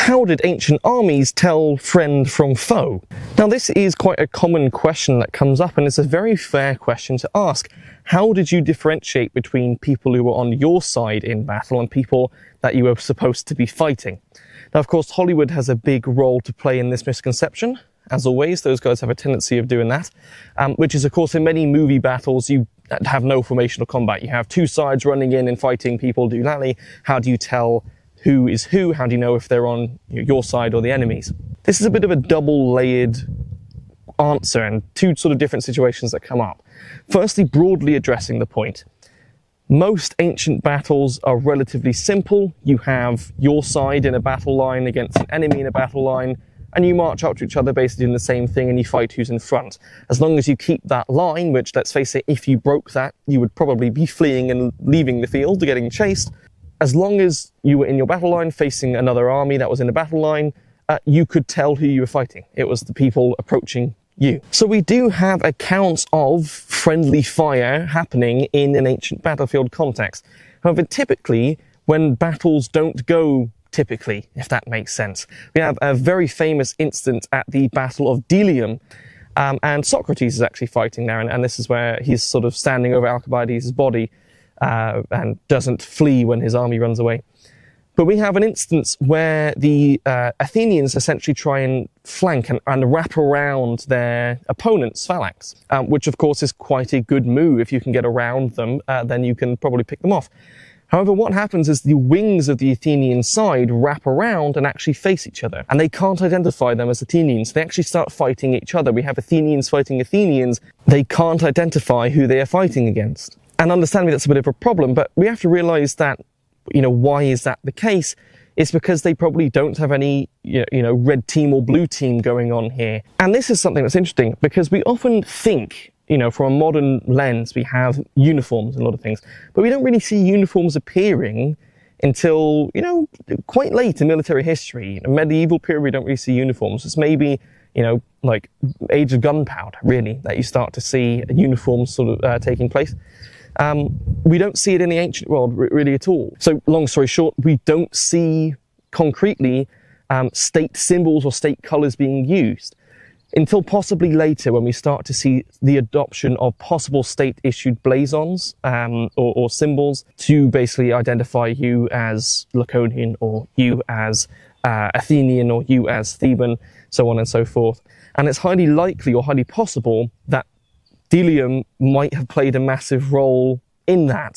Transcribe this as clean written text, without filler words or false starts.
how did ancient armies tell friend from foe? Now this is quite a common question that comes up, and it's a very fair question to ask. How did you differentiate between people who were on your side in battle and people that you were supposed to be fighting? Now, of course, Hollywood has a big role to play in this misconception. As always, those guys have a tendency of doing that, which is, of course, in many movie battles, you have no formational combat. You have two sides running in and fighting people dually. How do you tell who is who? How do you know if they're on your side or the enemy's? This is a bit of a double-layered answer and two sort of different situations that come up. Firstly, broadly addressing the point. Most ancient battles are relatively simple. You have your side in a battle line against an enemy in a battle line, and you march up to each other basically doing the same thing, and you fight who's in front. As long as you keep that line, which, let's face it, if you broke that, you would probably be fleeing and leaving the field, getting chased. As long as you were in your battle line facing another army that was in the battle line, you could tell who you were fighting. It was the people approaching you. So we do have accounts of friendly fire happening in an ancient battlefield context. However, typically, when battles don't go typically, if that makes sense, we have a very famous instance at the Battle of Delium, and Socrates is actually fighting there, and this is where he's sort of standing over Alcibiades' body, and doesn't flee when his army runs away. But we have an instance where the Athenians essentially try and flank and wrap around their opponent's phalanx, which of course is quite a good move. If you can get around them, then you can probably pick them off. However, what happens is the wings of the Athenian side wrap around and actually face each other, and they can't identify them as Athenians. They actually start fighting each other. We have Athenians fighting Athenians. They can't identify who they are fighting against. And understandably, that's a bit of a problem, but we have to realize that, why is that the case? It's because they probably don't have any, red team or blue team going on here. And this is something that's interesting because we often think, from a modern lens, we have uniforms and a lot of things, but we don't really see uniforms appearing until, quite late in military history. In the medieval period, we don't really see uniforms. It's maybe, like age of gunpowder, really, that you start to see uniforms sort of taking place. We don't see it in the ancient world really at all. So long story short, we don't see concretely state symbols or state colours being used until possibly later, when we start to see the adoption of possible state-issued blazons or symbols to basically identify you as Laconian or you as Athenian or you as Theban, so on and so forth. And it's highly likely or highly possible that Delium might have played a massive role in that.